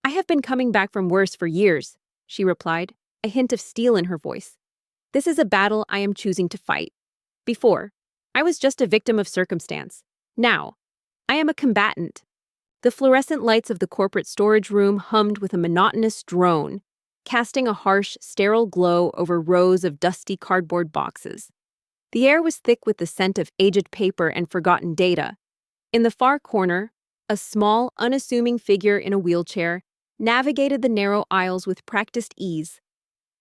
I have been coming back from worse for years, she replied, a hint of steel in her voice. This is a battle I am choosing to fight. Before, I was just a victim of circumstance. Now, I am a combatant. The fluorescent lights of the corporate storage room hummed with a monotonous drone, casting a harsh, sterile glow over rows of dusty cardboard boxes. The air was thick with the scent of aged paper and forgotten data. In the far corner, a small, unassuming figure in a wheelchair navigated the narrow aisles with practiced ease.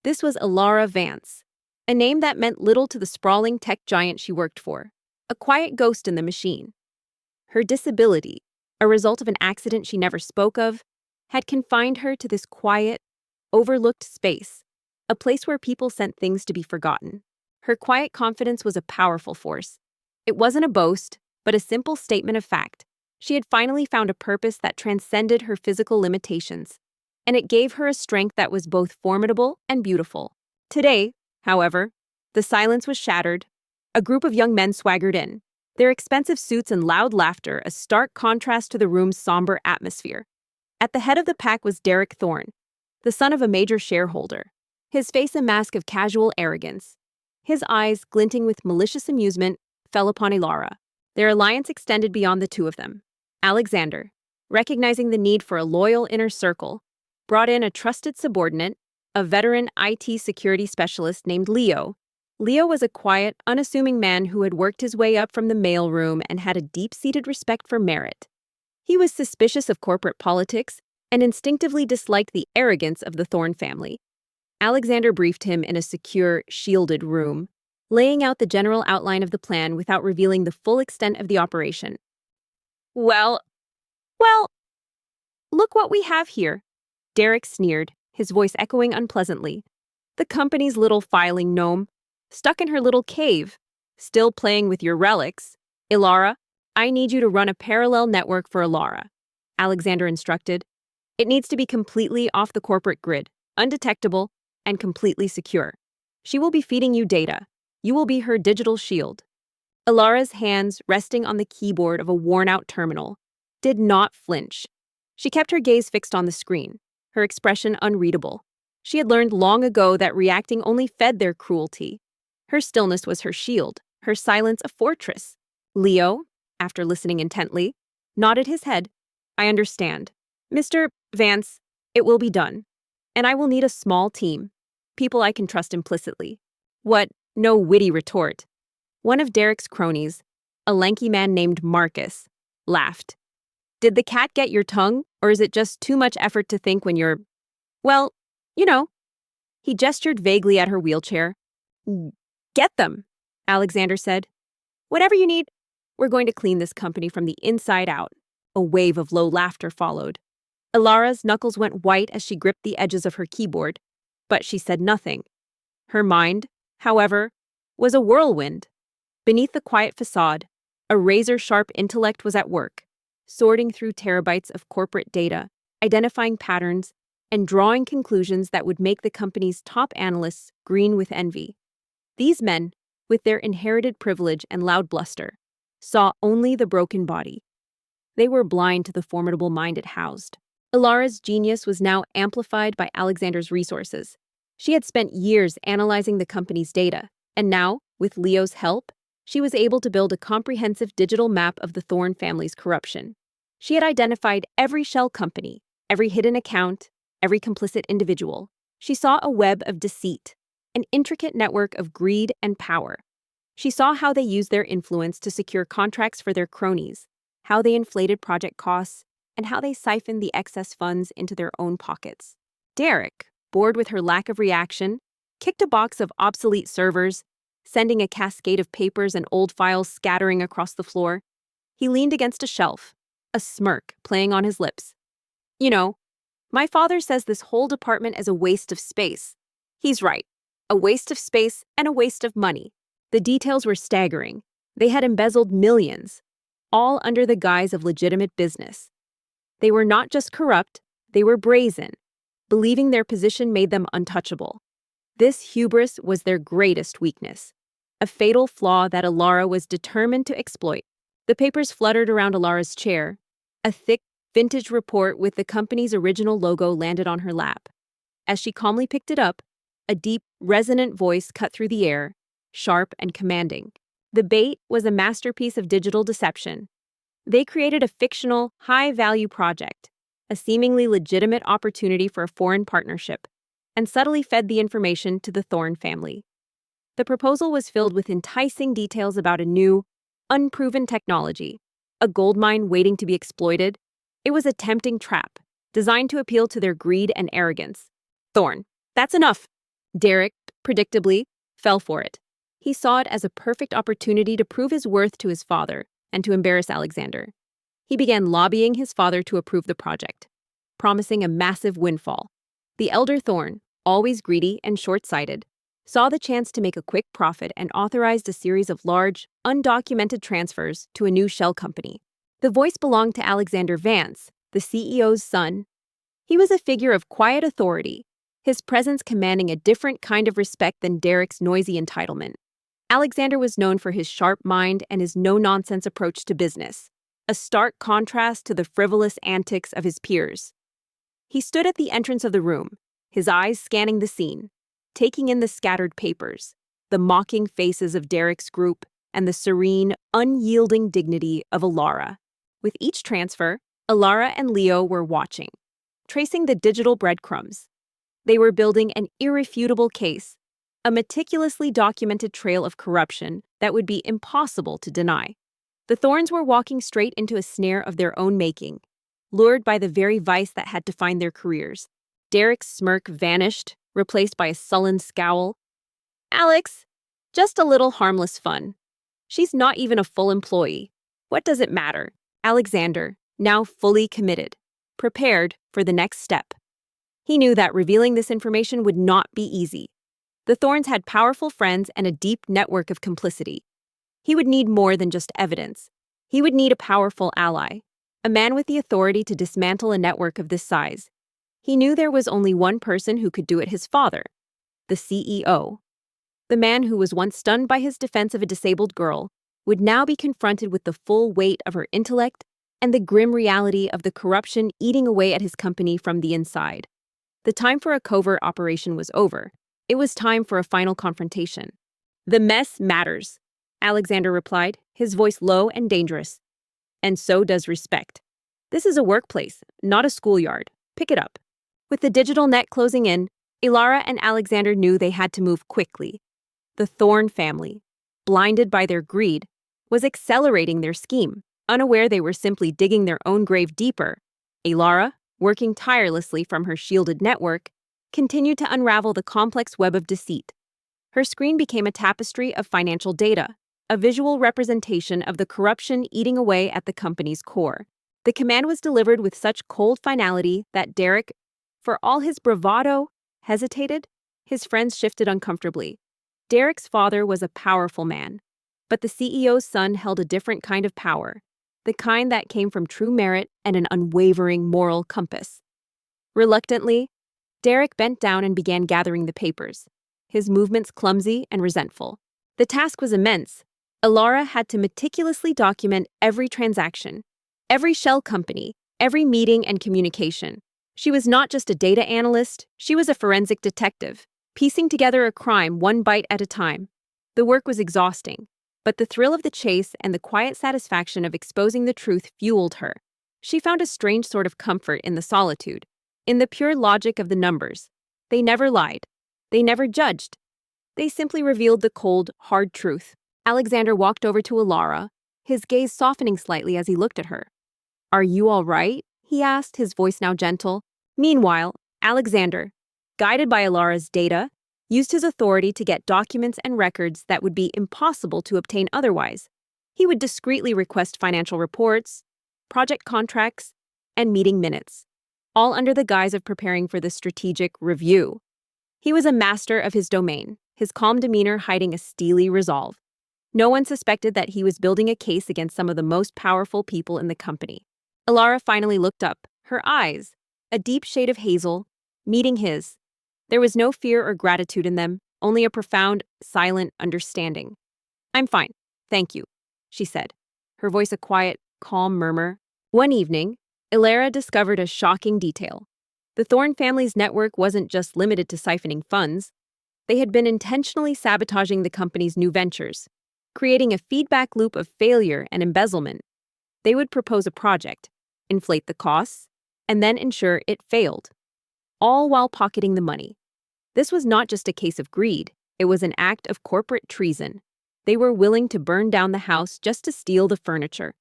This was Ilara Vance, a name that meant little to the sprawling tech giant she worked for, a quiet ghost in the machine. Her disability, a result of an accident she never spoke of, had confined her to this quiet, overlooked space, a place where people sent things to be forgotten. Her quiet confidence was a powerful force. It wasn't a boast, but a simple statement of fact. She had finally found a purpose that transcended her physical limitations, and it gave her a strength that was both formidable and beautiful. Today, however, the silence was shattered. A group of young men swaggered in, their expensive suits and loud laughter a stark contrast to the room's somber atmosphere. At the head of the pack was Derek Thorne, the son of a major shareholder, his face a mask of casual arrogance. His eyes, glinting with malicious amusement, fell upon Ilara. Their alliance extended beyond the two of them. Alexander, recognizing the need for a loyal inner circle, brought in a trusted subordinate, a veteran IT security specialist named Leo. Leo was a quiet, unassuming man who had worked his way up from the mailroom and had a deep-seated respect for merit. He was suspicious of corporate politics and instinctively disliked the arrogance of the Thorne family. Alexander briefed him in a secure, shielded room, laying out the general outline of the plan without revealing the full extent of the operation. Well, look what we have here, Derek sneered, his voice echoing unpleasantly. The company's little filing gnome, stuck in her little cave, still playing with your relics. Ilara, I need you to run a parallel network for Ilara, Alexander instructed. It needs to be completely off the corporate grid, undetectable, and completely secure. She will be feeding you data. You will be her digital shield. Ilara's hands, resting on the keyboard of a worn-out terminal, did not flinch. She kept her gaze fixed on the screen, her expression unreadable. She had learned long ago that reacting only fed their cruelty. Her stillness was her shield, her silence a fortress. Leo, after listening intently, nodded his head. I understand. Mr. Vance, it will be done. And I will need a small team, people I can trust implicitly. What? No witty retort. One of Derek's cronies, a lanky man named Marcus, laughed. Did the cat get your tongue, or is it just too much effort to think when you're… Well, you know. He gestured vaguely at her wheelchair. Get them, Alexander said. Whatever you need, we're going to clean this company from the inside out. A wave of low laughter followed. Ilara's knuckles went white as she gripped the edges of her keyboard, but she said nothing. Her mind, however, was a whirlwind. Beneath the quiet facade, a razor-sharp intellect was at work, sorting through terabytes of corporate data, identifying patterns, and drawing conclusions that would make the company's top analysts green with envy. These men, with their inherited privilege and loud bluster, saw only the broken body. They were blind to the formidable mind it housed. Ilara's genius was now amplified by Alexander's resources. She had spent years analyzing the company's data, and now, with Leo's help, she was able to build a comprehensive digital map of the Thorne family's corruption. She had identified every shell company, every hidden account, every complicit individual. She saw a web of deceit, an intricate network of greed and power. She saw how they used their influence to secure contracts for their cronies, how they inflated project costs, and how they siphoned the excess funds into their own pockets. Derek, bored with her lack of reaction, kicked a box of obsolete servers, sending a cascade of papers and old files scattering across the floor. He leaned against a shelf, a smirk playing on his lips. You know, my father says this whole department is a waste of space. He's right. A waste of space and a waste of money. The details were staggering. They had embezzled millions, all under the guise of legitimate business. They were not just corrupt, they were brazen, believing their position made them untouchable. This hubris was their greatest weakness, a fatal flaw that Ilara was determined to exploit. The papers fluttered around Ilara's chair, a thick, vintage report with the company's original logo landed on her lap. As she calmly picked it up, a deep, resonant voice cut through the air, sharp and commanding. The bait was a masterpiece of digital deception. They created a fictional, high-value project, a seemingly legitimate opportunity for a foreign partnership, and subtly fed the information to the Thorne family. The proposal was filled with enticing details about a new, unproven technology, a goldmine waiting to be exploited. It was a tempting trap, designed to appeal to their greed and arrogance. Thorne, that's enough! Derek, predictably, fell for it. He saw it as a perfect opportunity to prove his worth to his father and to embarrass Alexander. He began lobbying his father to approve the project, promising a massive windfall. The elder Thorne, always greedy and short-sighted, saw the chance to make a quick profit and authorized a series of large, undocumented transfers to a new shell company. The voice belonged to Alexander Vance, the CEO's son. He was a figure of quiet authority, his presence commanding a different kind of respect than Derek's noisy entitlement. Alexander was known for his sharp mind and his no-nonsense approach to business, a stark contrast to the frivolous antics of his peers. He stood at the entrance of the room, his eyes scanning the scene, taking in the scattered papers, the mocking faces of Derek's group, and the serene, unyielding dignity of Ilara. With each transfer, Ilara and Leo were watching, tracing the digital breadcrumbs. They were building an irrefutable case, a meticulously documented trail of corruption that would be impossible to deny. The Thornes were walking straight into a snare of their own making, lured by the very vice that had defined their careers. Derek's smirk vanished, replaced by a sullen scowl. Alex, just a little harmless fun. She's not even a full employee. What does it matter? Alexander, now fully committed, prepared for the next step. He knew that revealing this information would not be easy. The Thornes had powerful friends and a deep network of complicity. He would need more than just evidence. He would need a powerful ally, a man with the authority to dismantle a network of this size. He knew there was only one person who could do it: his father, the CEO. The man who was once stunned by his defense of a disabled girl would now be confronted with the full weight of her intellect and the grim reality of the corruption eating away at his company from the inside. The time for a covert operation was over. It was time for a final confrontation. The mess matters, Alexander replied, his voice low and dangerous. And so does respect. This is a workplace, not a schoolyard. Pick it up. With the digital net closing in, Ilara and Alexander knew they had to move quickly. The Thorne family, blinded by their greed, was accelerating their scheme, unaware they were simply digging their own grave deeper. Ilara, working tirelessly from her shielded network, continued to unravel the complex web of deceit. Her screen became a tapestry of financial data, a visual representation of the corruption eating away at the company's core. The command was delivered with such cold finality that Derek, for all his bravado, hesitated. His friends shifted uncomfortably. Derek's father was a powerful man, but the CEO's son held a different kind of power, the kind that came from true merit and an unwavering moral compass. Reluctantly, Derek bent down and began gathering the papers, his movements clumsy and resentful. The task was immense. Ilara had to meticulously document every transaction, every shell company, every meeting and communication. She was not just a data analyst, she was a forensic detective, piecing together a crime one bite at a time. The work was exhausting, but the thrill of the chase and the quiet satisfaction of exposing the truth fueled her. She found a strange sort of comfort in the solitude, in the pure logic of the numbers. They never lied. They never judged. They simply revealed the cold, hard truth. Alexander walked over to Ilara, his gaze softening slightly as he looked at her. "Are you all right?" he asked, his voice now gentle. Meanwhile, Alexander, guided by Ilara's data, used his authority to get documents and records that would be impossible to obtain otherwise. He would discreetly request financial reports, project contracts, and meeting minutes, all under the guise of preparing for the strategic review. He was a master of his domain, his calm demeanor hiding a steely resolve. No one suspected that he was building a case against some of the most powerful people in the company. Ilara finally looked up, her eyes, a deep shade of hazel, meeting his. There was no fear or gratitude in them, only a profound, silent understanding. "I'm fine, thank you," she said, her voice a quiet, calm murmur. One evening, Ilara discovered a shocking detail. The Thorne family's network wasn't just limited to siphoning funds. They had been intentionally sabotaging the company's new ventures, creating a feedback loop of failure and embezzlement. They would propose a project, inflate the costs, and then ensure it failed, all while pocketing the money. This was not just a case of greed, it was an act of corporate treason. They were willing to burn down the house just to steal the furniture.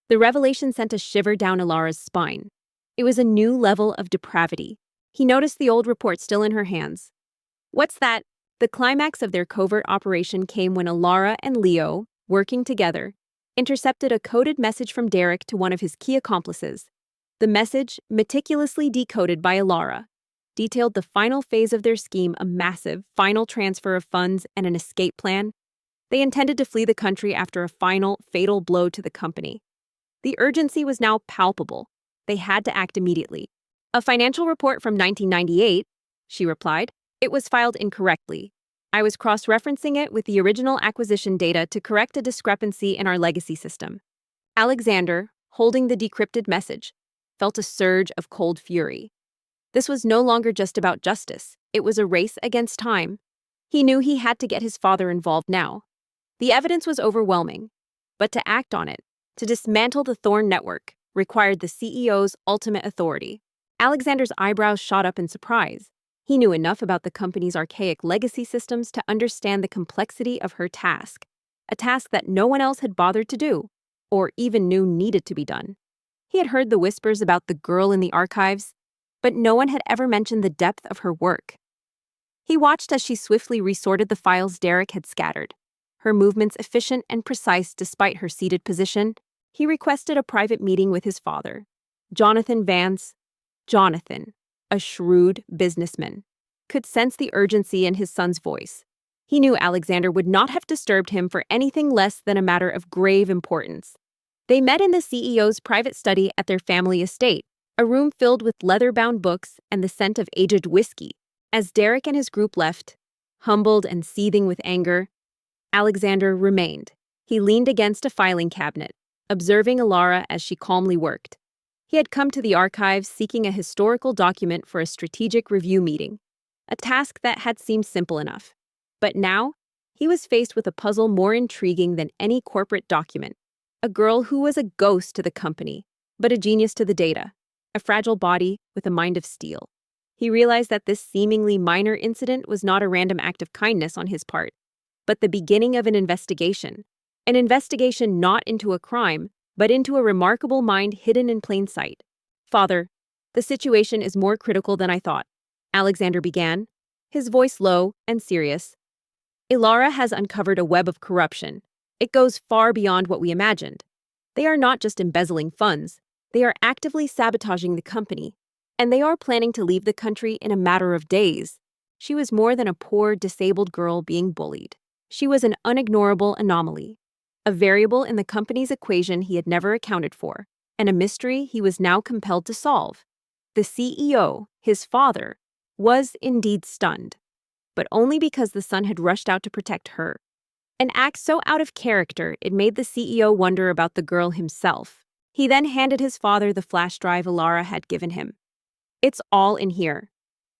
The revelation sent a shiver down Ilara's spine. It was a new level of depravity. He noticed the old report still in her hands. What's that? The climax of their covert operation came when Ilara and Leo, working together, intercepted a coded message from Derek to one of his key accomplices. The message, meticulously decoded by Ilara, detailed the final phase of their scheme, a massive, final transfer of funds and an escape plan. They intended to flee the country after a final, fatal blow to the company. The urgency was now palpable. They had to act immediately. A financial report from 1998, she replied. It was filed incorrectly. I was cross-referencing it with the original acquisition data to correct a discrepancy in our legacy system. Alexander, holding the decrypted message, felt a surge of cold fury. This was no longer just about justice. It was a race against time. He knew he had to get his father involved now. The evidence was overwhelming, but to act on it, to dismantle the Thorne network, required the CEO's ultimate authority. Alexander's eyebrows shot up in surprise. He knew enough about the company's archaic legacy systems to understand the complexity of her task, a task that no one else had bothered to do, or even knew needed to be done. He had heard the whispers about the girl in the archives, but no one had ever mentioned the depth of her work. He watched as she swiftly resorted the files Derek had scattered. Her movements efficient and precise despite her seated position. He requested a private meeting with his father, Jonathan Vance. Jonathan, a shrewd businessman, could sense the urgency in his son's voice. He knew Alexander would not have disturbed him for anything less than a matter of grave importance. They met in the CEO's private study at their family estate, a room filled with leather-bound books and the scent of aged whiskey. As Derek and his group left, humbled and seething with anger, Alexander remained. He leaned against a filing cabinet, observing Ilara as she calmly worked. He had come to the archives seeking a historical document for a strategic review meeting, a task that had seemed simple enough. But now, he was faced with a puzzle more intriguing than any corporate document. A girl who was a ghost to the company, but a genius to the data, a fragile body with a mind of steel. He realized that this seemingly minor incident was not a random act of kindness on his part, but the beginning of an investigation not into a crime, but into a remarkable mind hidden in plain sight. Father, the situation is more critical than I thought, Alexander began, his voice low and serious. Ilara has uncovered a web of corruption. It goes far beyond what we imagined. They are not just embezzling funds, they are actively sabotaging the company, and they are planning to leave the country in a matter of days. She was more than a poor, disabled girl being bullied. She was an unignorable anomaly, a variable in the company's equation he had never accounted for, and a mystery he was now compelled to solve. The CEO, his father, was indeed stunned, but only because the son had rushed out to protect her. An act so out of character it made the CEO wonder about the girl himself. He then handed his father the flash drive Ilara had given him. It's all in here.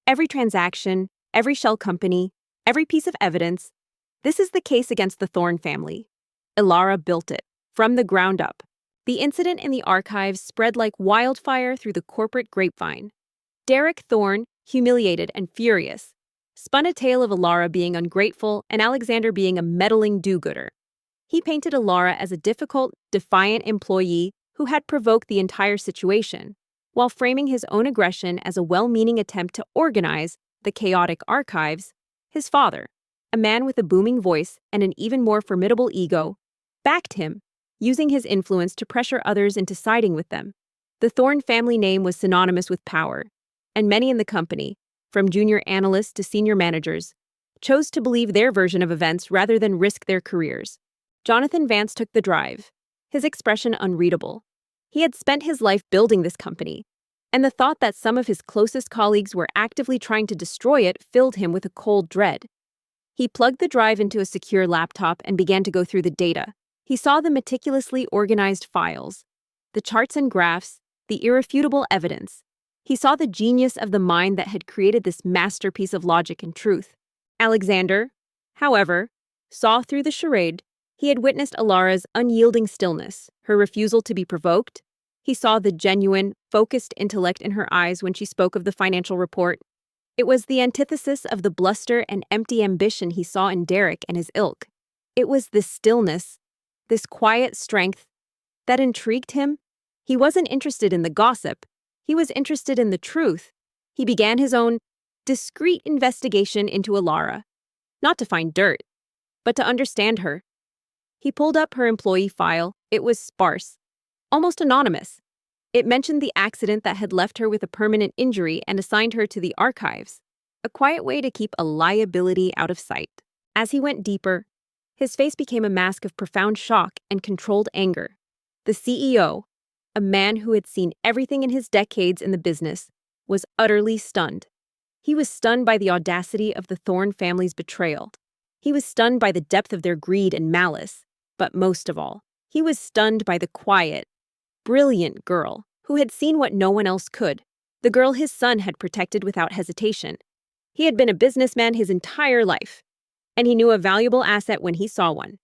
Every transaction, every shell company, every piece of evidence. This is the case against the Thorne family. Ilara built it, from the ground up. The incident in the archives spread like wildfire through the corporate grapevine. Derek Thorne, humiliated and furious, spun a tale of Ilara being ungrateful and Alexander being a meddling do-gooder. He painted Ilara as a difficult, defiant employee who had provoked the entire situation, while framing his own aggression as a well-meaning attempt to organize the chaotic archives. His father, a man with a booming voice and an even more formidable ego, backed him, using his influence to pressure others into siding with them. The Thorne family name was synonymous with power, and many in the company, from junior analysts to senior managers, chose to believe their version of events rather than risk their careers. Jonathan Vance took the drive, his expression unreadable. He had spent his life building this company, and the thought that some of his closest colleagues were actively trying to destroy it filled him with a cold dread. He plugged the drive into a secure laptop and began to go through the data. He saw the meticulously organized files, the charts and graphs, the irrefutable evidence. He saw the genius of the mind that had created this masterpiece of logic and truth. Alexander, however, saw through the charade. He had witnessed Ilara's unyielding stillness, her refusal to be provoked. He saw the genuine, focused intellect in her eyes when she spoke of the financial report. It was the antithesis of the bluster and empty ambition he saw in Derek and his ilk. It was this stillness, this quiet strength, that intrigued him. He wasn't interested in the gossip. He was interested in the truth. He began his own discreet investigation into Ilara, not to find dirt, but to understand her. He pulled up her employee file. It was sparse, almost anonymous. It mentioned the accident that had left her with a permanent injury and assigned her to the archives, a quiet way to keep a liability out of sight. As he went deeper, his face became a mask of profound shock and controlled anger. The CEO, a man who had seen everything in his decades in the business, was utterly stunned. He was stunned by the audacity of the Thorne family's betrayal. He was stunned by the depth of their greed and malice. But most of all, he was stunned by the quiet, brilliant girl who had seen what no one else could, the girl his son had protected without hesitation. He had been a businessman his entire life, and he knew a valuable asset when he saw one.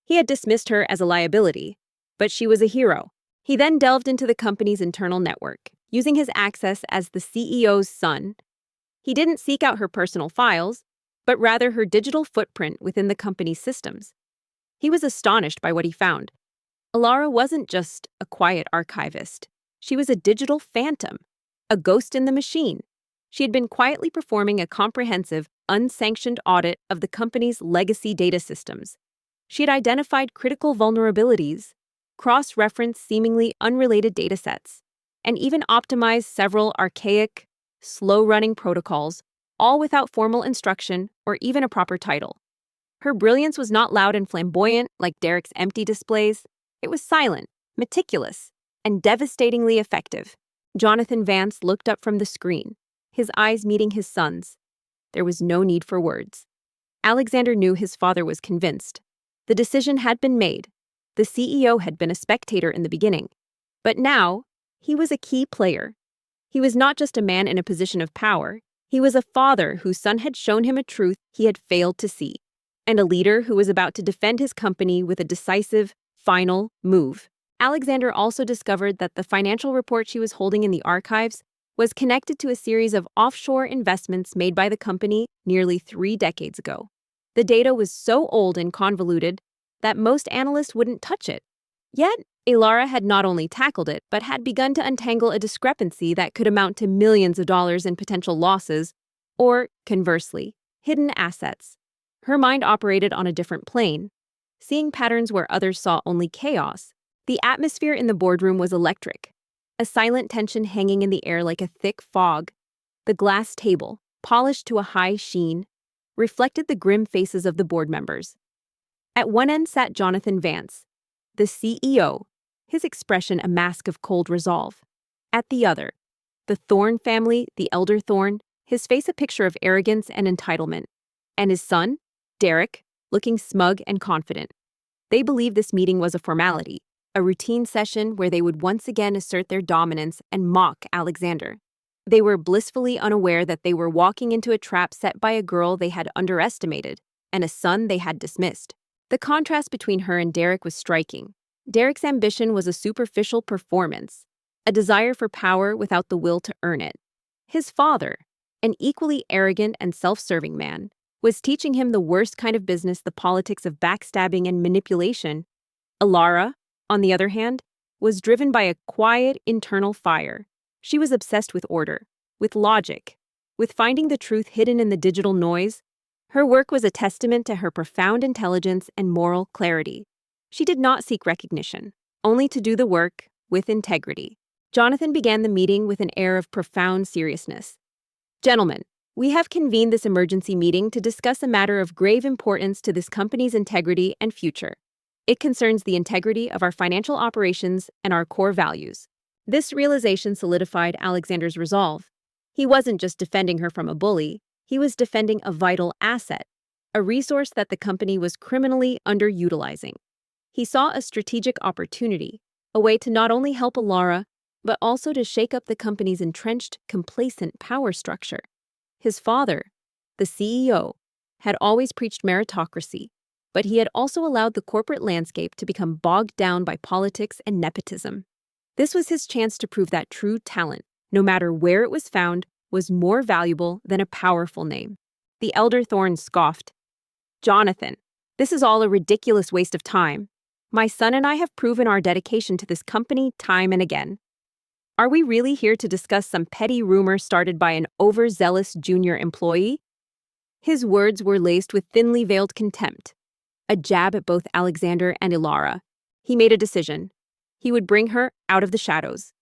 He had dismissed her as a liability, but she was a hero. He then delved into the company's internal network, using his access as the CEO's son. He didn't seek out her personal files, but rather her digital footprint within the company's systems. He was astonished by what he found. Ilara wasn't just a quiet archivist. She was a digital phantom, a ghost in the machine. She had been quietly performing a comprehensive, unsanctioned audit of the company's legacy data systems. She had identified critical vulnerabilities, cross-referenced seemingly unrelated datasets, and even optimized several archaic, slow-running protocols, all without formal instruction or even a proper title. Her brilliance was not loud and flamboyant like Derek's empty displays. It was silent, meticulous, and devastatingly effective. Jonathan Vance looked up from the screen, his eyes meeting his son's. There was no need for words. Alexander knew his father was convinced. The decision had been made. The CEO had been a spectator in the beginning. But now, he was a key player. He was not just a man in a position of power. He was a father whose son had shown him a truth he had failed to see, and a leader who was about to defend his company with a decisive, final move. Alexander also discovered that the financial report she was holding in the archives was connected to a series of offshore investments made by the company nearly 3 decades ago. The data was so old and convoluted that most analysts wouldn't touch it. Yet, Ilara had not only tackled it, but had begun to untangle a discrepancy that could amount to millions of dollars in potential losses, or, conversely, hidden assets. Her mind operated on a different plane, seeing patterns where others saw only chaos. The atmosphere in the boardroom was electric, a silent tension hanging in the air like a thick fog. The glass table, polished to a high sheen, reflected the grim faces of the board members. At one end sat Jonathan Vance, the CEO, his expression a mask of cold resolve. At the other, the Thorne family, the elder Thorne, his face a picture of arrogance and entitlement, and his son, Derek, looking smug and confident. They believed this meeting was a formality, a routine session where they would once again assert their dominance and mock Alexander. They were blissfully unaware that they were walking into a trap set by a girl they had underestimated and a son they had dismissed. The contrast between her and Derek was striking. Derek's ambition was a superficial performance, a desire for power without the will to earn it. His father, an equally arrogant and self-serving man, was teaching him the worst kind of business, the politics of backstabbing and manipulation. Ilara, on the other hand, was driven by a quiet internal fire. She was obsessed with order, with logic, with finding the truth hidden in the digital noise. Her work was a testament to her profound intelligence and moral clarity. She did not seek recognition, only to do the work with integrity. Jonathan began the meeting with an air of profound seriousness. Gentlemen, we have convened this emergency meeting to discuss a matter of grave importance to this company's integrity and future. It concerns the integrity of our financial operations and our core values. This realization solidified Alexander's resolve. He wasn't just defending her from a bully, he was defending a vital asset, a resource that the company was criminally underutilizing. He saw a strategic opportunity, a way to not only help Ilara, but also to shake up the company's entrenched, complacent power structure. His father, the CEO, had always preached meritocracy, but he had also allowed the corporate landscape to become bogged down by politics and nepotism. This was his chance to prove that true talent, no matter where it was found, was more valuable than a powerful name. The elder Thorne scoffed. "Jonathan, this is all a ridiculous waste of time. My son and I have proven our dedication to this company time and again. Are we really here to discuss some petty rumor started by an overzealous junior employee?" His words were laced with thinly veiled contempt, a jab at both Alexander and Ilara. He made a decision. He would bring her out of the shadows.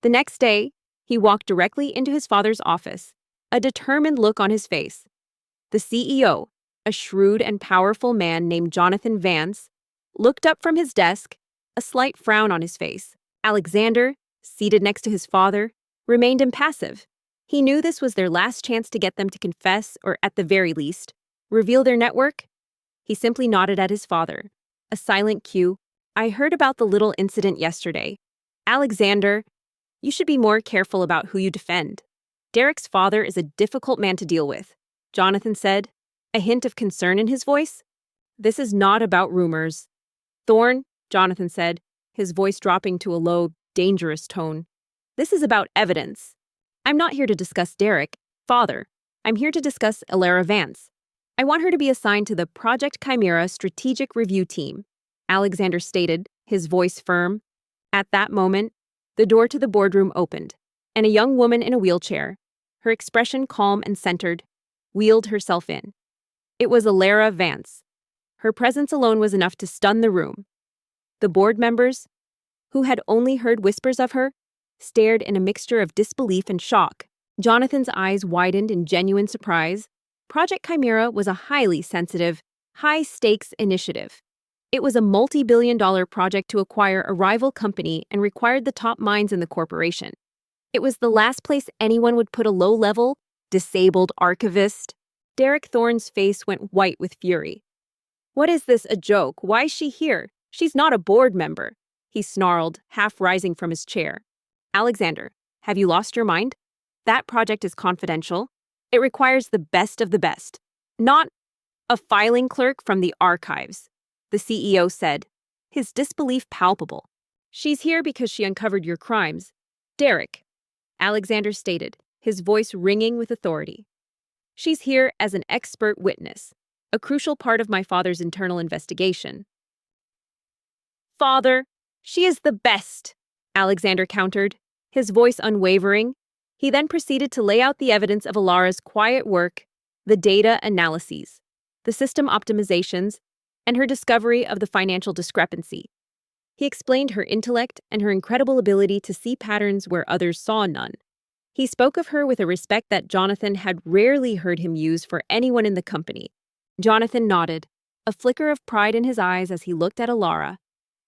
The next day, he walked directly into his father's office, a determined look on his face. The CEO, a shrewd and powerful man named Jonathan Vance, looked up from his desk, a slight frown on his face. Alexander, seated next to his father, remained impassive. He knew this was their last chance to get them to confess, or at the very least, reveal their network. He simply nodded at his father, a silent cue. "I heard about the little incident yesterday. Alexander, you should be more careful about who you defend. Derek's father is a difficult man to deal with," Jonathan said, a hint of concern in his voice. "This is not about rumors." "Thorne," Jonathan said, his voice dropping to a low, dangerous tone, "this is about evidence. I'm not here to discuss Derek, father. I'm here to discuss Ilara Vance. I want her to be assigned to the Project Chimera Strategic Review Team," Alexander stated, his voice firm. At that moment, the door to the boardroom opened, and a young woman in a wheelchair, her expression calm and centered, wheeled herself in. It was Ilara Vance. Her presence alone was enough to stun the room. The board members, who had only heard whispers of her, stared in a mixture of disbelief and shock. Jonathan's eyes widened in genuine surprise. Project Chimera was a highly sensitive, high-stakes initiative. It was a multi-billion-dollar project to acquire a rival company and required the top minds in the corporation. It was the last place anyone would put a low-level, disabled archivist. Derek Thorne's face went white with fury. "What is this, a joke? Why is she here? She's not a board member," he snarled, half rising from his chair. "Alexander, have you lost your mind? That project is confidential. It requires the best of the best, not a filing clerk from the archives," the CEO said, his disbelief palpable. "She's here because she uncovered your crimes, Derek," Alexander stated, his voice ringing with authority. "She's here as an expert witness, a crucial part of my father's internal investigation." "Father, she is the best," Alexander countered, his voice unwavering. He then proceeded to lay out the evidence of Ilara's quiet work, the data analyses, the system optimizations, and her discovery of the financial discrepancy. He explained her intellect and her incredible ability to see patterns where others saw none. He spoke of her with a respect that Jonathan had rarely heard him use for anyone in the company. Jonathan nodded, a flicker of pride in his eyes as he looked at Ilara.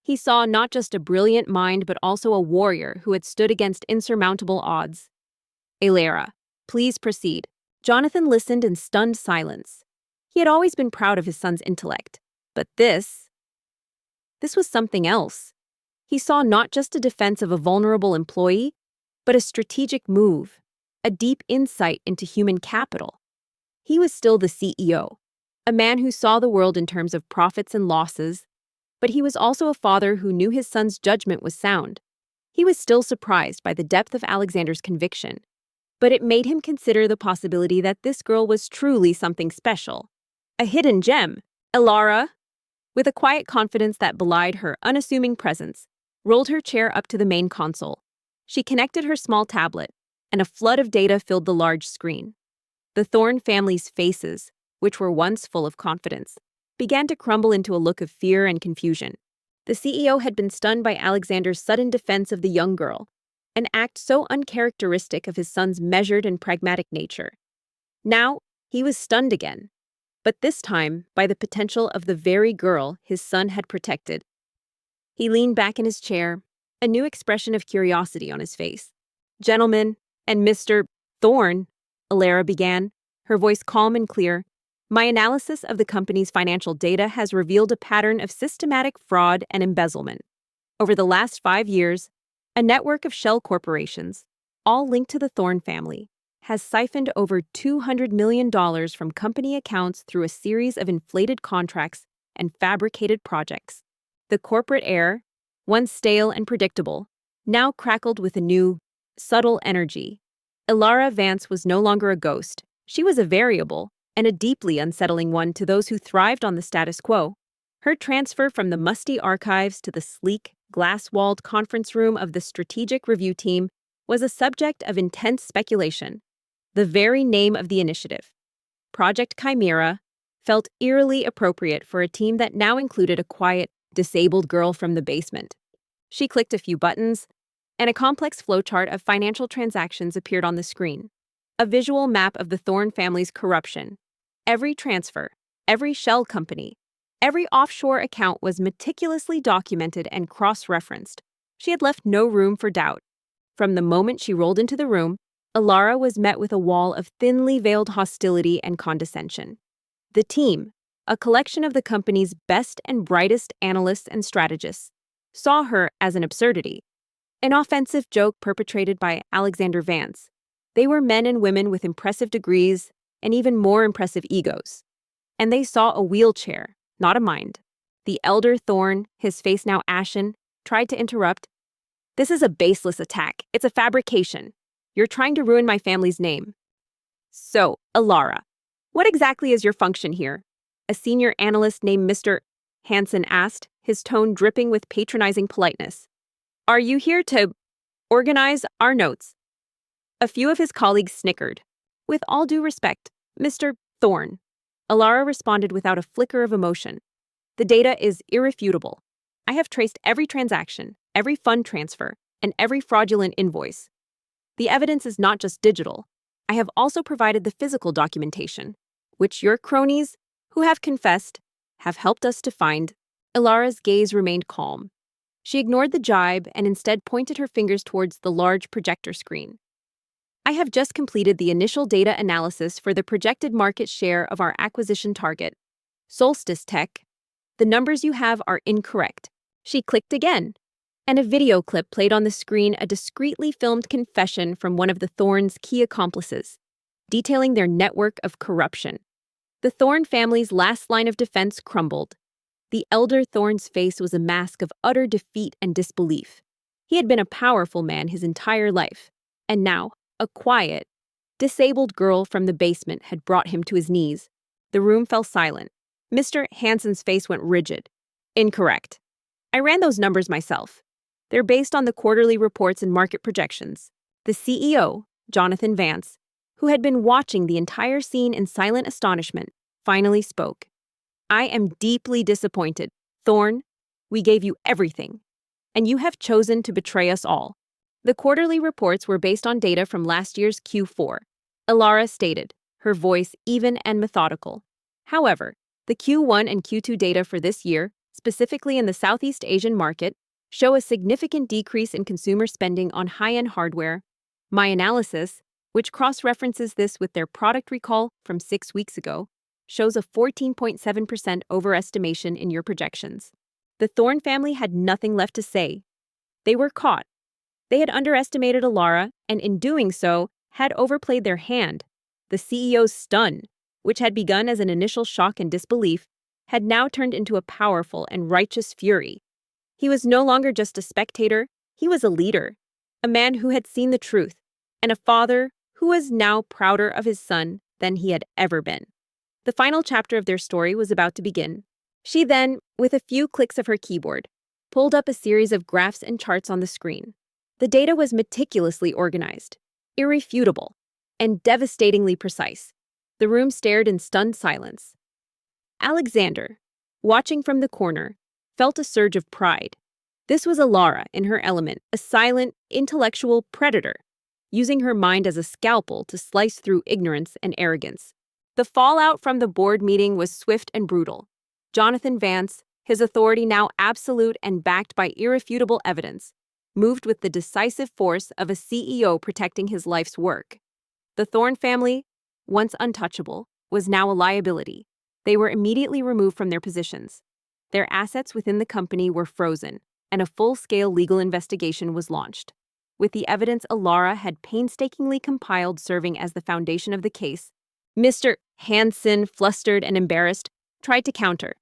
He saw not just a brilliant mind but also a warrior who had stood against insurmountable odds. "Ilara, please proceed." Jonathan listened in stunned silence. He had always been proud of his son's intellect, but this was something else. He saw not just a defense of a vulnerable employee, but a strategic move, a deep insight into human capital. He was still the CEO, a man who saw the world in terms of profits and losses, but he was also a father who knew his son's judgment was sound. He was still surprised by the depth of Alexander's conviction, but it made him consider the possibility that this girl was truly something special, a hidden gem. Ilara, with a quiet confidence that belied her unassuming presence, rolled her chair up to the main console. She connected her small tablet, and a flood of data filled the large screen. The Thorne family's faces, which were once full of confidence, began to crumble into a look of fear and confusion. The CEO had been stunned by Alexander's sudden defense of the young girl, an act so uncharacteristic of his son's measured and pragmatic nature. Now, he was stunned again, but this time by the potential of the very girl his son had protected. He leaned back in his chair, a new expression of curiosity on his face. "Gentlemen, and Mr. Thorne," Ilara began, her voice calm and clear, "my analysis of the company's financial data has revealed a pattern of systematic fraud and embezzlement. Over the last 5 years, A network of shell corporations, all linked to the Thorne family, has siphoned over $200 million from company accounts through a series of inflated contracts and fabricated projects. The corporate air, once stale and predictable, now crackled with a new, subtle energy. Ilara Vance was no longer a ghost. She was a variable, and a deeply unsettling one to those who thrived on the status quo. Her transfer from the musty archives to the sleek, glass-walled conference room of the strategic review team was a subject of intense speculation. The very name of the initiative, Project Chimera, felt eerily appropriate for a team that now included a quiet, disabled girl from the basement. She clicked a few buttons, and a complex flowchart of financial transactions appeared on the screen. A visual map of the Thorne family's corruption. Every transfer, every shell company, every offshore account was meticulously documented and cross-referenced. She had left no room for doubt. From the moment she rolled into the room, Ilara was met with a wall of thinly veiled hostility and condescension. The team, a collection of the company's best and brightest analysts and strategists, saw her as an absurdity, an offensive joke perpetrated by Alexander Vance. They were men and women with impressive degrees and even more impressive egos. And they saw a wheelchair, not a mind. The elder Thorne, his face now ashen, tried to interrupt. "This is a baseless attack. It's a fabrication. You're trying to ruin my family's name." "So, Ilara, what exactly is your function here?" a senior analyst named Mr. Hansen asked, his tone dripping with patronizing politeness. "Are you here to organize our notes?" A few of his colleagues snickered. "With all due respect, Mr. Thorne," Ilara responded without a flicker of emotion. "The data is irrefutable. I have traced every transaction, every fund transfer, and every fraudulent invoice. The evidence is not just digital. I have also provided the physical documentation, which your cronies, who have confessed, have helped us to find." Ilara's gaze remained calm. She ignored the jibe and instead pointed her fingers towards the large projector screen. "I have just completed the initial data analysis for the projected market share of our acquisition target, Solstice Tech. The numbers you have are incorrect." She clicked again, and a video clip played on the screen, a discreetly filmed confession from one of the Thorne's key accomplices, detailing their network of corruption. The Thorne family's last line of defense crumbled. The elder Thorne's face was a mask of utter defeat and disbelief. He had been a powerful man his entire life, and now a quiet, disabled girl from the basement had brought him to his knees. The room fell silent. Mr. Hansen's face went rigid. "Incorrect. I ran those numbers myself. They're based on the quarterly reports and market projections." The CEO, Jonathan Vance, who had been watching the entire scene in silent astonishment, finally spoke. "I am deeply disappointed. Thorne, we gave you everything, and you have chosen to betray us all." The quarterly reports were based on data from last year's Q4, Ilara stated, her voice even and methodical. However, the Q1 and Q2 data for this year, specifically in the Southeast Asian market, show a significant decrease in consumer spending on high-end hardware. My analysis, which cross-references this with their product recall from 6 weeks ago, shows a 14.7% overestimation in your projections. The Thorne family had nothing left to say. They were caught. They had underestimated Ilara, and in doing so, had overplayed their hand. The CEO's stun, which had begun as an initial shock and disbelief, had now turned into a powerful and righteous fury. He was no longer just a spectator, he was a leader, a man who had seen the truth, and a father who was now prouder of his son than he had ever been. The final chapter of their story was about to begin. She then, with a few clicks of her keyboard, pulled up a series of graphs and charts on the screen. The data was meticulously organized, irrefutable, and devastatingly precise. The room stared in stunned silence. Alexander, watching from the corner, felt a surge of pride. This was Ilara in her element, a silent, intellectual predator, using her mind as a scalpel to slice through ignorance and arrogance. The fallout from the board meeting was swift and brutal. Jonathan Vance, his authority now absolute and backed by irrefutable evidence, moved with the decisive force of a CEO protecting his life's work. The Thorne family, once untouchable, was now a liability. They were immediately removed from their positions. Their assets within the company were frozen, and a full-scale legal investigation was launched. With the evidence Ilara had painstakingly compiled serving as the foundation of the case, Mr. Hansen, flustered and embarrassed, tried to counter.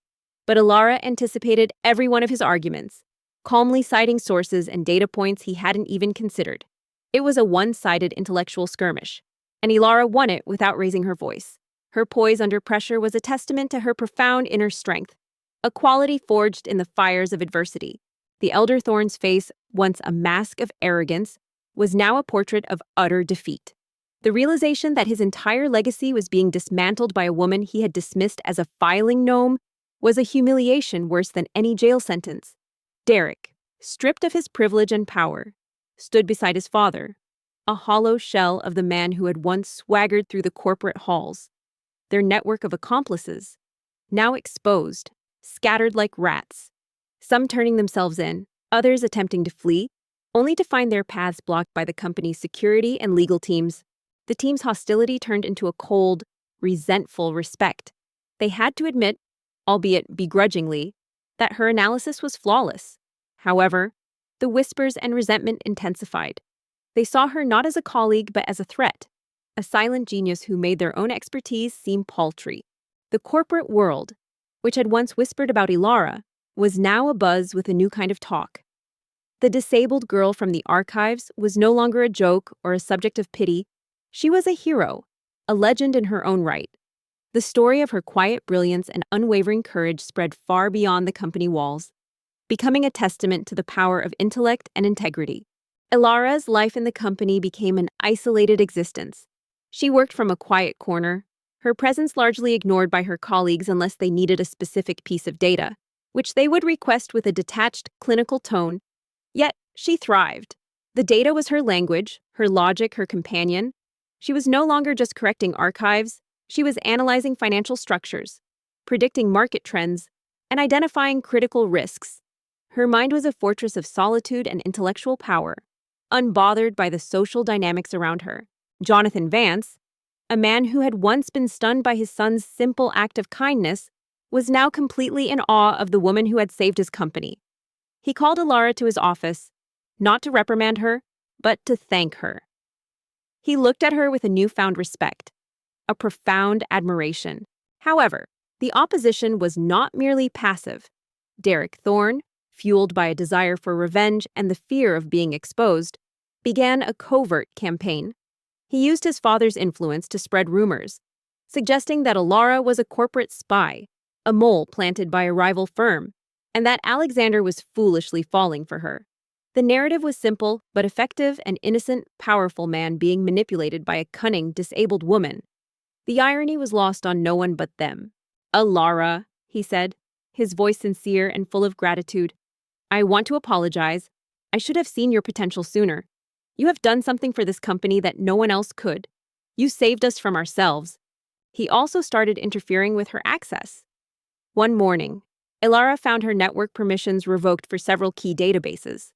But Ilara anticipated every one of his arguments, calmly citing sources and data points he hadn't even considered. It was a one-sided intellectual skirmish, and Ilara won it without raising her voice. Her poise under pressure was a testament to her profound inner strength, a quality forged in the fires of adversity. The elder Thorne's face, once a mask of arrogance, was now a portrait of utter defeat. The realization that his entire legacy was being dismantled by a woman he had dismissed as a filing gnome was a humiliation worse than any jail sentence. Derek, stripped of his privilege and power, stood beside his father, a hollow shell of the man who had once swaggered through the corporate halls. Their network of accomplices, now exposed, scattered like rats, some turning themselves in, others attempting to flee, only to find their paths blocked by the company's security and legal teams. The team's hostility turned into a cold, resentful respect. They had to admit, albeit begrudgingly, that her analysis was flawless. However, the whispers and resentment intensified. They saw her not as a colleague but as a threat, a silent genius who made their own expertise seem paltry. The corporate world, which had once whispered about Ilara, was now abuzz with a new kind of talk. The disabled girl from the archives was no longer a joke or a subject of pity. She was a hero, a legend in her own right. The story of her quiet brilliance and unwavering courage spread far beyond the company walls, becoming a testament to the power of intellect and integrity. Ilara's life in the company became an isolated existence. She worked from a quiet corner, her presence largely ignored by her colleagues unless they needed a specific piece of data, which they would request with a detached, clinical tone. Yet, she thrived. The data was her language, her logic, her companion. She was no longer just correcting archives, she was analyzing financial structures, predicting market trends, and identifying critical risks. Her mind was a fortress of solitude and intellectual power, unbothered by the social dynamics around her. Jonathan Vance, a man who had once been stunned by his son's simple act of kindness, was now completely in awe of the woman who had saved his company. He called Ilara to his office, not to reprimand her, but to thank her. He looked at her with a newfound respect, a profound admiration. However, the opposition was not merely passive. Derek Thorne, fueled by a desire for revenge and the fear of being exposed, began a covert campaign. He used his father's influence to spread rumors, suggesting that Ilara was a corporate spy, a mole planted by a rival firm, and that Alexander was foolishly falling for her. The narrative was simple but effective: an innocent, powerful man being manipulated by a cunning, disabled woman. The irony was lost on no one but them. "Ilara," he said, his voice sincere and full of gratitude, "I want to apologize. I should have seen your potential sooner. You have done something for this company that no one else could. You saved us from ourselves." He also started interfering with her access. One morning, Ilara found her network permissions revoked for several key databases.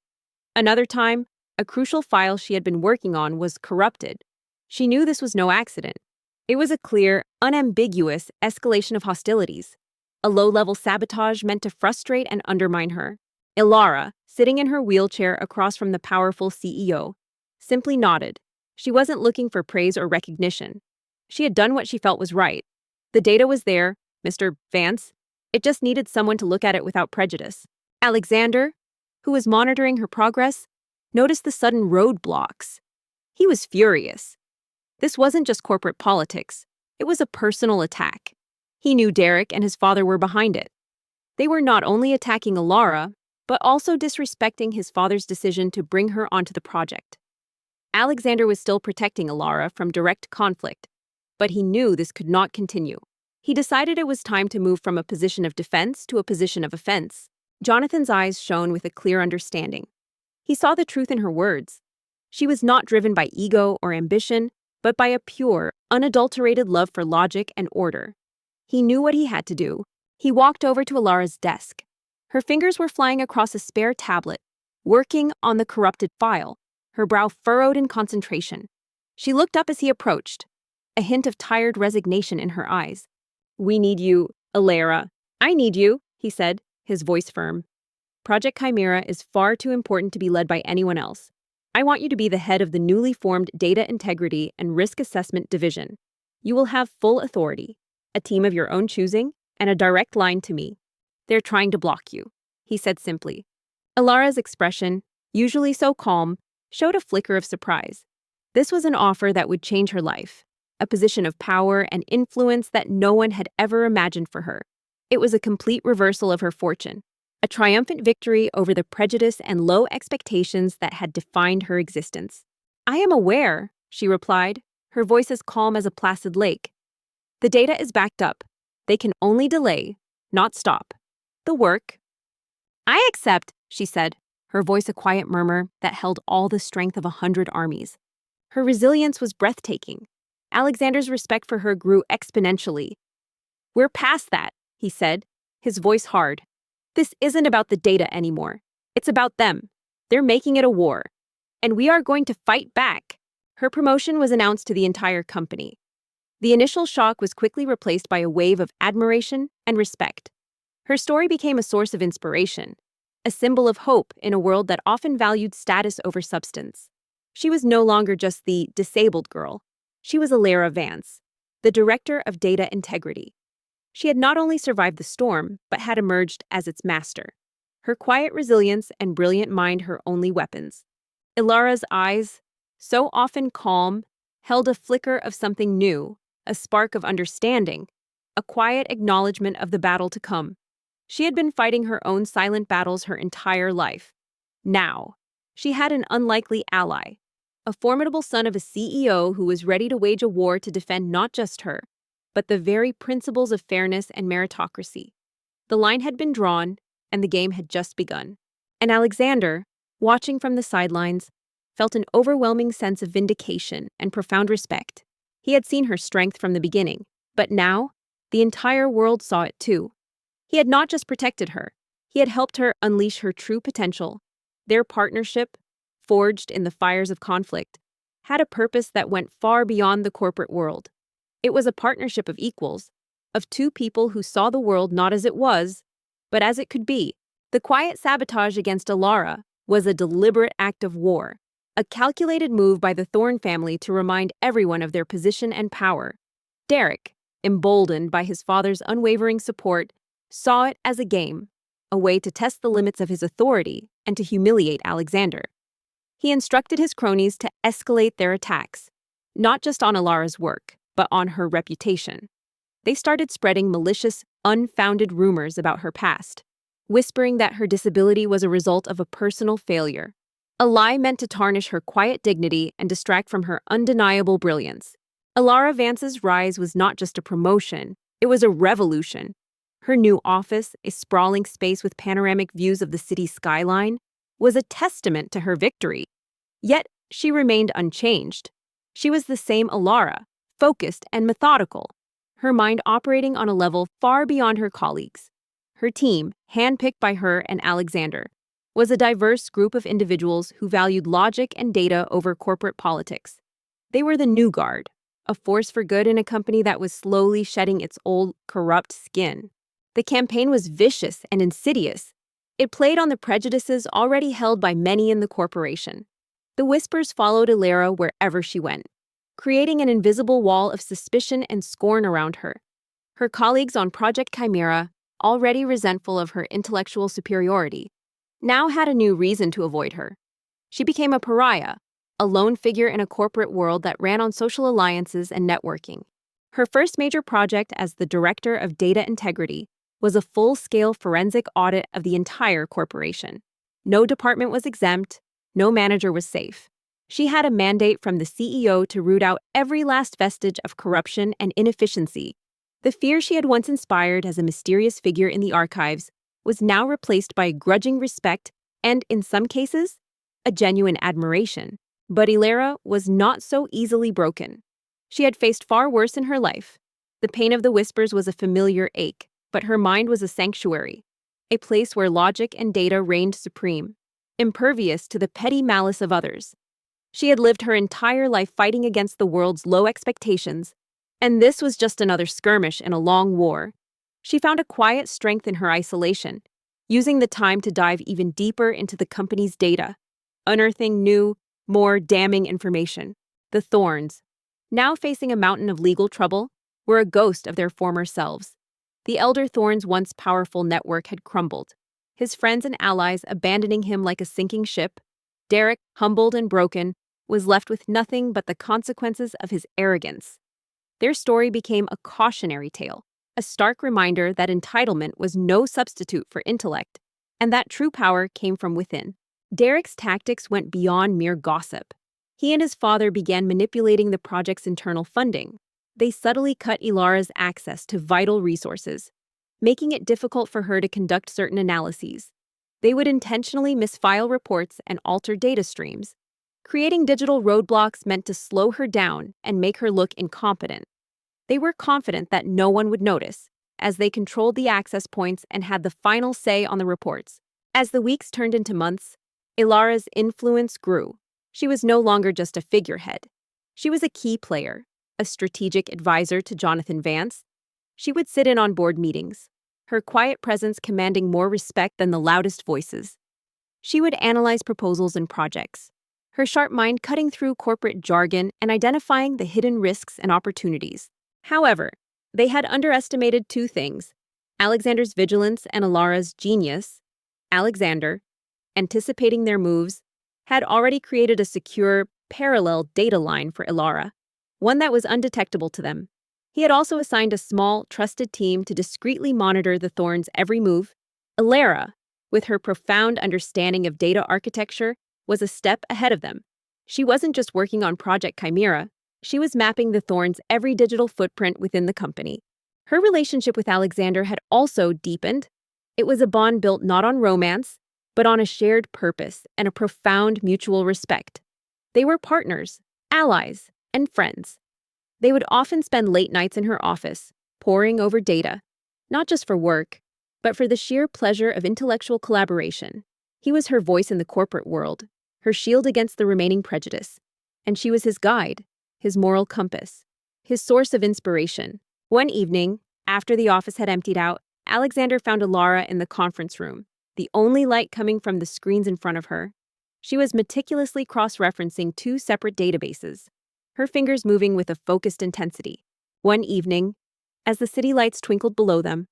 Another time, a crucial file she had been working on was corrupted. She knew this was no accident. It was a clear, unambiguous escalation of hostilities, a low-level sabotage meant to frustrate and undermine her. Ilara, sitting in her wheelchair across from the powerful CEO, simply nodded. She wasn't looking for praise or recognition. She had done what she felt was right. The data was there, Mr. Vance. It just needed someone to look at it without prejudice. Alexander, who was monitoring her progress, noticed the sudden roadblocks. He was furious. This wasn't just corporate politics. It was a personal attack. He knew Derek and his father were behind it. They were not only attacking Ilara, but also disrespecting his father's decision to bring her onto the project. Alexander was still protecting Ilara from direct conflict, but he knew this could not continue. He decided it was time to move from a position of defense to a position of offense. Jonathan's eyes shone with a clear understanding. He saw the truth in her words. She was not driven by ego or ambition, but by a pure, unadulterated love for logic and order. He knew what he had to do. He walked over to Ilara's desk. Her fingers were flying across a spare tablet, working on the corrupted file, her brow furrowed in concentration. She looked up as he approached, a hint of tired resignation in her eyes. "We need you, Ilara." "I need you," he said, his voice firm. Project Chimera is far too important to be led by anyone else. I want you to be the head of the newly formed Data Integrity and Risk Assessment Division. You will have full authority, a team of your own choosing, and a direct line to me. They're trying to block you, he said simply. Ilara's expression, usually so calm, showed a flicker of surprise. This was an offer that would change her life, a position of power and influence that no one had ever imagined for her. It was a complete reversal of her fortune, a triumphant victory over the prejudice and low expectations that had defined her existence. I am aware, she replied, her voice as calm as a placid lake. The data is backed up. They can only delay, not stop. The work. I accept, she said, her voice a quiet murmur that held all the strength of 100 armies. Her resilience was breathtaking. Alexander's respect for her grew exponentially. We're past that, he said, his voice hard. This isn't about the data anymore. It's about them. They're making it a war. And we are going to fight back. Her promotion was announced to the entire company. The initial shock was quickly replaced by a wave of admiration and respect. Her story became a source of inspiration, a symbol of hope in a world that often valued status over substance. She was no longer just the disabled girl. She was Ilara Vance, the director of data integrity. She had not only survived the storm, but had emerged as its master. Her quiet resilience and brilliant mind her only weapons. Ilara's eyes, so often calm, held a flicker of something new, a spark of understanding, a quiet acknowledgement of the battle to come. She had been fighting her own silent battles her entire life. Now, she had an unlikely ally, a formidable son of a CEO who was ready to wage a war to defend not just her, but the very principles of fairness and meritocracy. The line had been drawn, and the game had just begun. And Alexander, watching from the sidelines, felt an overwhelming sense of vindication and profound respect. He had seen her strength from the beginning, but now, the entire world saw it too. He had not just protected her, he had helped her unleash her true potential. Their partnership, forged in the fires of conflict, had a purpose that went far beyond the corporate world. It was a partnership of equals, of two people who saw the world not as it was, but as it could be. The quiet sabotage against Ilara was a deliberate act of war, a calculated move by the Thorne family to remind everyone of their position and power. Derek, emboldened by his father's unwavering support, saw it as a game, a way to test the limits of his authority and to humiliate Alexander. He instructed his cronies to escalate their attacks, not just on Ilara's work, but on her reputation. They started spreading malicious, unfounded rumors about her past, whispering that her disability was a result of a personal failure, a lie meant to tarnish her quiet dignity and distract from her undeniable brilliance. Ilara Vance's rise was not just a promotion, it was a revolution. Her new office, a sprawling space with panoramic views of the city's skyline, was a testament to her victory. Yet, she remained unchanged. She was the same Ilara, focused and methodical, her mind operating on a level far beyond her colleagues. Her team, handpicked by her and Alexander, was a diverse group of individuals who valued logic and data over corporate politics. They were the new guard, a force for good in a company that was slowly shedding its old, corrupt skin. The campaign was vicious and insidious. It played on the prejudices already held by many in the corporation. The whispers followed Ilara wherever she went, creating an invisible wall of suspicion and scorn around her. Her colleagues on Project Chimera, already resentful of her intellectual superiority, now had a new reason to avoid her. She became a pariah, a lone figure in a corporate world that ran on social alliances and networking. Her first major project as the director of data integrity was a full-scale forensic audit of the entire corporation. No department was exempt, no manager was safe. She had a mandate from the CEO to root out every last vestige of corruption and inefficiency. The fear she had once inspired as a mysterious figure in the archives was now replaced by grudging respect and, in some cases, a genuine admiration. But Ilara was not so easily broken. She had faced far worse in her life. The pain of the whispers was a familiar ache, but her mind was a sanctuary, a place where logic and data reigned supreme, impervious to the petty malice of others. She had lived her entire life fighting against the world's low expectations, and this was just another skirmish in a long war. She found a quiet strength in her isolation, using the time to dive even deeper into the company's data, unearthing new, more damning information. The Thorns, now facing a mountain of legal trouble, were a ghost of their former selves. The elder Thorn's once powerful network had crumbled, his friends and allies abandoning him like a sinking ship. Derek, humbled and broken, was left with nothing but the consequences of his arrogance. Their story became a cautionary tale, a stark reminder that entitlement was no substitute for intellect, and that true power came from within. Derek's tactics went beyond mere gossip. He and his father began manipulating the project's internal funding. They subtly cut Ilara's access to vital resources, making it difficult for her to conduct certain analyses. They would intentionally misfile reports and alter data streams, creating digital roadblocks meant to slow her down and make her look incompetent. They were confident that no one would notice, as they controlled the access points and had the final say on the reports. As the weeks turned into months, Ilara's influence grew. She was no longer just a figurehead. She was a key player, a strategic advisor to Jonathan Vance. She would sit in on board meetings, her quiet presence commanding more respect than the loudest voices. She would analyze proposals and projects, her sharp mind cutting through corporate jargon and identifying the hidden risks and opportunities. However, they had underestimated two things: Alexander's vigilance and Ilara's genius. Alexander, anticipating their moves, had already created a secure, parallel data line for Ilara, one that was undetectable to them. He had also assigned a small, trusted team to discreetly monitor the Thorns' every move. Ilara, with her profound understanding of data architecture, was a step ahead of them. She wasn't just working on Project Chimera, she was mapping the Thorns' every digital footprint within the company. Her relationship with Alexander had also deepened. It was a bond built not on romance, but on a shared purpose and a profound mutual respect. They were partners, allies, and friends. They would often spend late nights in her office, poring over data, not just for work, but for the sheer pleasure of intellectual collaboration. He was her voice in the corporate world, her shield against the remaining prejudice, and she was his guide, his moral compass, his source of inspiration. One evening, after the office had emptied out, Alexander found Ilara in the conference room, the only light coming from the screens in front of her. She was meticulously cross-referencing two separate databases, her fingers moving with a focused intensity. One evening, as the city lights twinkled below them,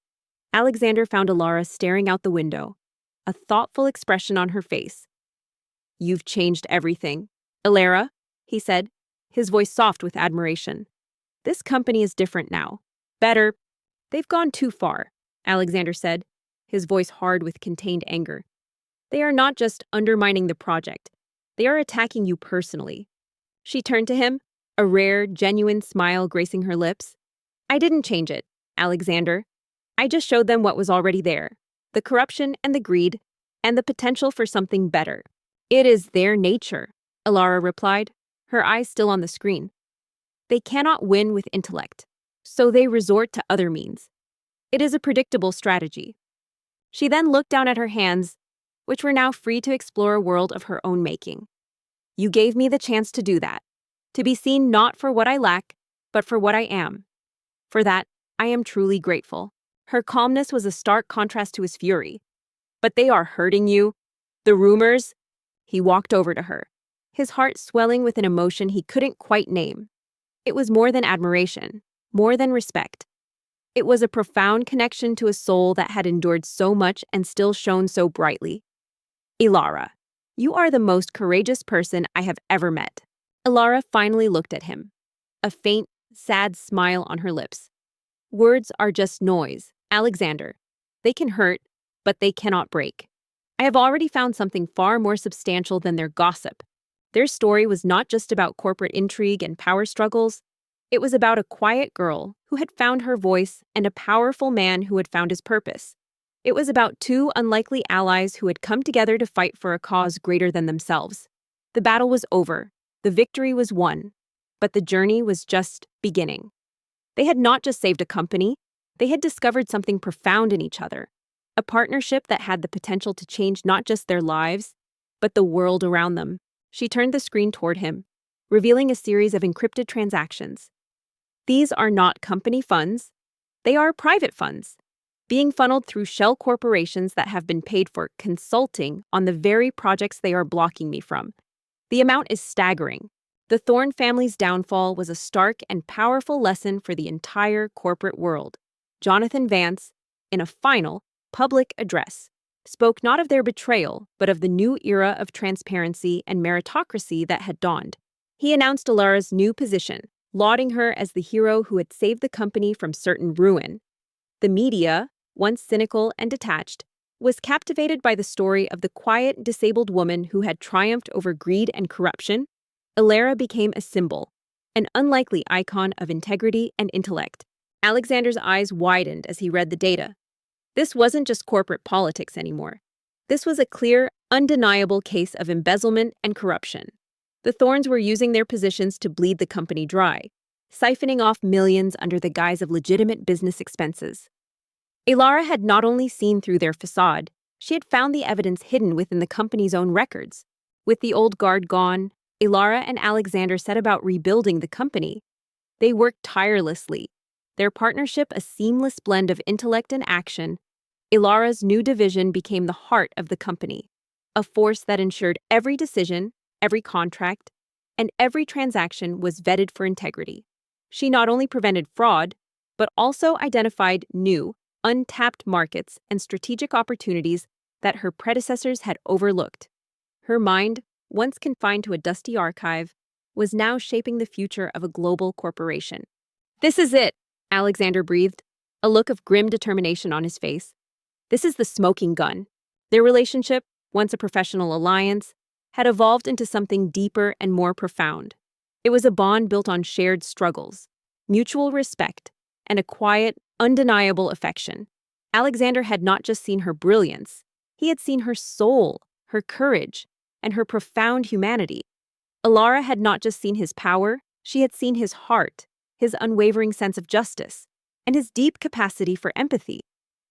Alexander found Ilara staring out the window, a thoughtful expression on her face. "You've changed everything, Ilara," he said, his voice soft with admiration. "This company is different now. Better. They've gone too far," Alexander said, his voice hard with contained anger. "They are not just undermining the project. They are attacking you personally." She turned to him, a rare, genuine smile gracing her lips. "I didn't change it, Alexander. I just showed them what was already there, the corruption and the greed, and the potential for something better." "It is their nature," Ilara replied, her eyes still on the screen. "They cannot win with intellect, so they resort to other means. It is a predictable strategy." She then looked down at her hands, which were now free to explore a world of her own making. "You gave me the chance to do that, to be seen not for what I lack, but for what I am. For that, I am truly grateful." Her calmness was a stark contrast to his fury. "But they are hurting you. The rumors." He walked over to her, his heart swelling with an emotion he couldn't quite name. It was more than admiration, more than respect. It was a profound connection to a soul that had endured so much and still shone so brightly. "Ilara, you are the most courageous person I have ever met." Ilara finally looked at him, a faint, sad smile on her lips. "Words are just noise, Alexander. They can hurt, but they cannot break. I have already found something far more substantial than their gossip. Their story was not just about corporate intrigue and power struggles. It was about a quiet girl who had found her voice and a powerful man who had found his purpose. It was about two unlikely allies who had come together to fight for a cause greater than themselves. The battle was over. The victory was won. But the journey was just beginning. They had not just saved a company. They had discovered something profound in each other. A partnership that had the potential to change not just their lives, but the world around them. She turned the screen toward him, revealing a series of encrypted transactions. "These are not company funds. They are private funds. being funneled through shell corporations that have been paid for consulting on the very projects they are blocking me from. The amount is staggering. The Thorne family's downfall was a stark and powerful lesson for the entire corporate world. Jonathan Vance, in a final, public address, spoke not of their betrayal, but of the new era of transparency and meritocracy that had dawned. He announced Ilara's new position, lauding her as the hero who had saved the company from certain ruin. The media, once cynical and detached, was captivated by the story of the quiet, disabled woman who had triumphed over greed and corruption. Ilara became a symbol, an unlikely icon of integrity and intellect. Alexander's eyes widened as he read the data. This wasn't just corporate politics anymore. This was a clear, undeniable case of embezzlement and corruption. The Thornes were using their positions to bleed the company dry, siphoning off millions under the guise of legitimate business expenses. Ilara had not only seen through their facade, she had found the evidence hidden within the company's own records. With the old guard gone, Ilara and Alexander set about rebuilding the company. They worked tirelessly, their partnership a seamless blend of intellect and action. Ilara's new division became the heart of the company, a force that ensured every decision, every contract, and every transaction was vetted for integrity. She not only prevented fraud, but also identified new, untapped markets and strategic opportunities that her predecessors had overlooked. Her mind, once confined to a dusty archive, was now shaping the future of a global corporation. "This is it," Alexander breathed, a look of grim determination on his face. This is the smoking gun. Their relationship, once a professional alliance, had evolved into something deeper and more profound. It was a bond built on shared struggles, mutual respect, and a quiet, undeniable affection. Alexander had not just seen her brilliance, he had seen her soul, her courage, and her profound humanity. Ilara had not just seen his power, she had seen his heart, his unwavering sense of justice, and his deep capacity for empathy.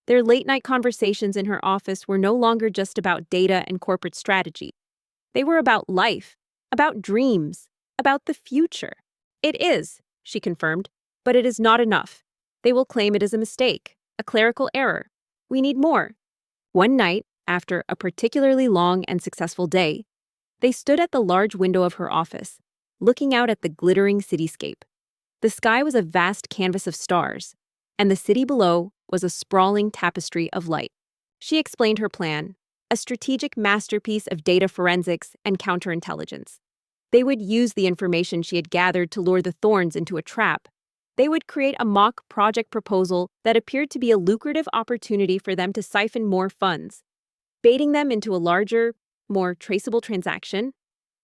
Their late-night conversations in her office were no longer just about data and corporate strategy. They were about life, about dreams, about the future. "It is," she confirmed, "but it is not enough. They will claim it is a mistake, a clerical error. We need more." One night, after a particularly long and successful day, they stood at the large window of her office, looking out at the glittering cityscape. The sky was a vast canvas of stars, and the city below was a sprawling tapestry of light. She explained her plan, a strategic masterpiece of data forensics and counterintelligence. They would use the information she had gathered to lure the Thornes into a trap. They would create a mock project proposal that appeared to be a lucrative opportunity for them to siphon more funds, baiting them into a larger, more traceable transaction.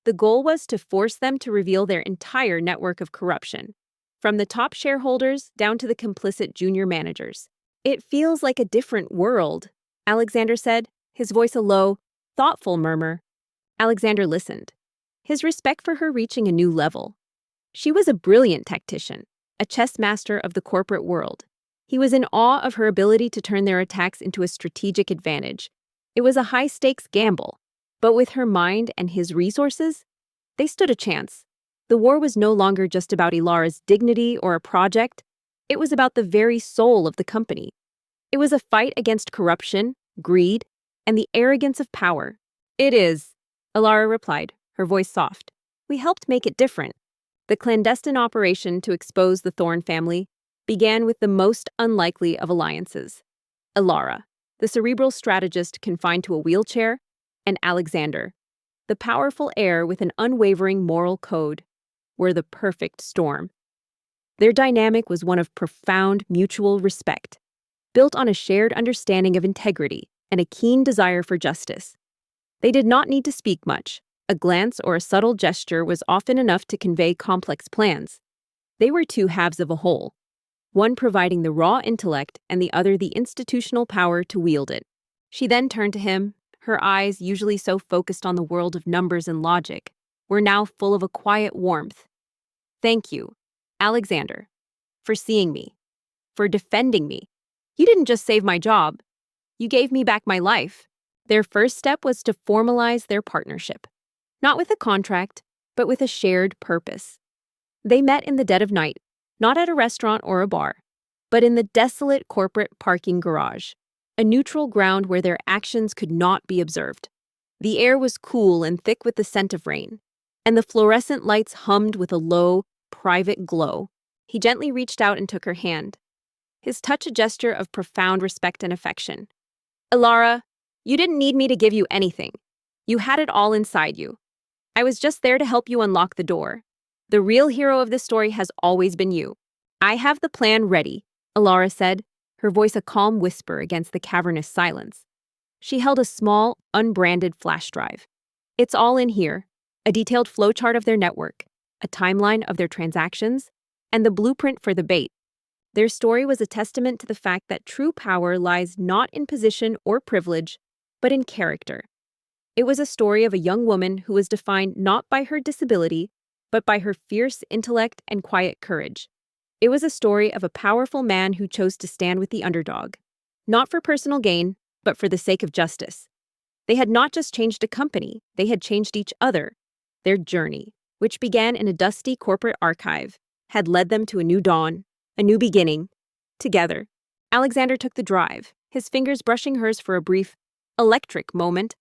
The goal was to force them to reveal their entire network of corruption, from the top shareholders down to the complicit junior managers. "It feels like a different world," Alexander said, his voice a low, thoughtful murmur. Alexander listened, his respect for her reaching a new level. She was a brilliant tactician, a chess master of the corporate world. He was in awe of her ability to turn their attacks into a strategic advantage. It was a high-stakes gamble, but with her mind and his resources, they stood a chance. The war was no longer just about Ilara's dignity or a project. It was about the very soul of the company. It was a fight against corruption, greed, and the arrogance of power. "It is," Ilara replied, her voice soft. "We helped make it different." The clandestine operation to expose the Thorne family began with the most unlikely of alliances. Ilara, the cerebral strategist confined to a wheelchair, and Alexander, the powerful heir with an unwavering moral code, were the perfect storm. Their dynamic was one of profound mutual respect, built on a shared understanding of integrity and a keen desire for justice. They did not need to speak much. A glance or a subtle gesture was often enough to convey complex plans. They were two halves of a whole, one providing the raw intellect and the other the institutional power to wield it. She then turned to him. Her eyes, usually so focused on the world of numbers and logic, were now full of a quiet warmth. "Thank you, Alexander, for seeing me, for defending me. You didn't just save my job. You gave me back my life." Their first step was to formalize their partnership, not with a contract, but with a shared purpose. They met in the dead of night, not at a restaurant or a bar, but in the desolate corporate parking garage, a neutral ground where their actions could not be observed. The air was cool and thick with the scent of rain, and the fluorescent lights hummed with a low, private glow. He gently reached out and took her hand, his touch a gesture of profound respect and affection. Ilara, you didn't need me to give you anything. You had it all inside you. I was just there to help you unlock the door. The real hero of this story has always been you. I have the plan ready, Ilara said, her voice a calm whisper against the cavernous silence. She held a small, unbranded flash drive. It's all in here, a detailed flowchart of their network, a timeline of their transactions, and the blueprint for the bait. Their story was a testament to the fact that true power lies not in position or privilege, but in character. It was a story of a young woman who was defined not by her disability, but by her fierce intellect and quiet courage. It was a story of a powerful man who chose to stand with the underdog, not for personal gain, but for the sake of justice. They had not just changed a company, they had changed each other. Their journey, which began in a dusty corporate archive, had led them to a new dawn, a new beginning. Together, Alexander took the drive, his fingers brushing hers for a brief, electric moment.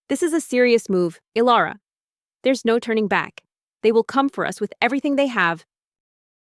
This is a serious move, Ilara. There's no turning back. They will come for us with everything they have,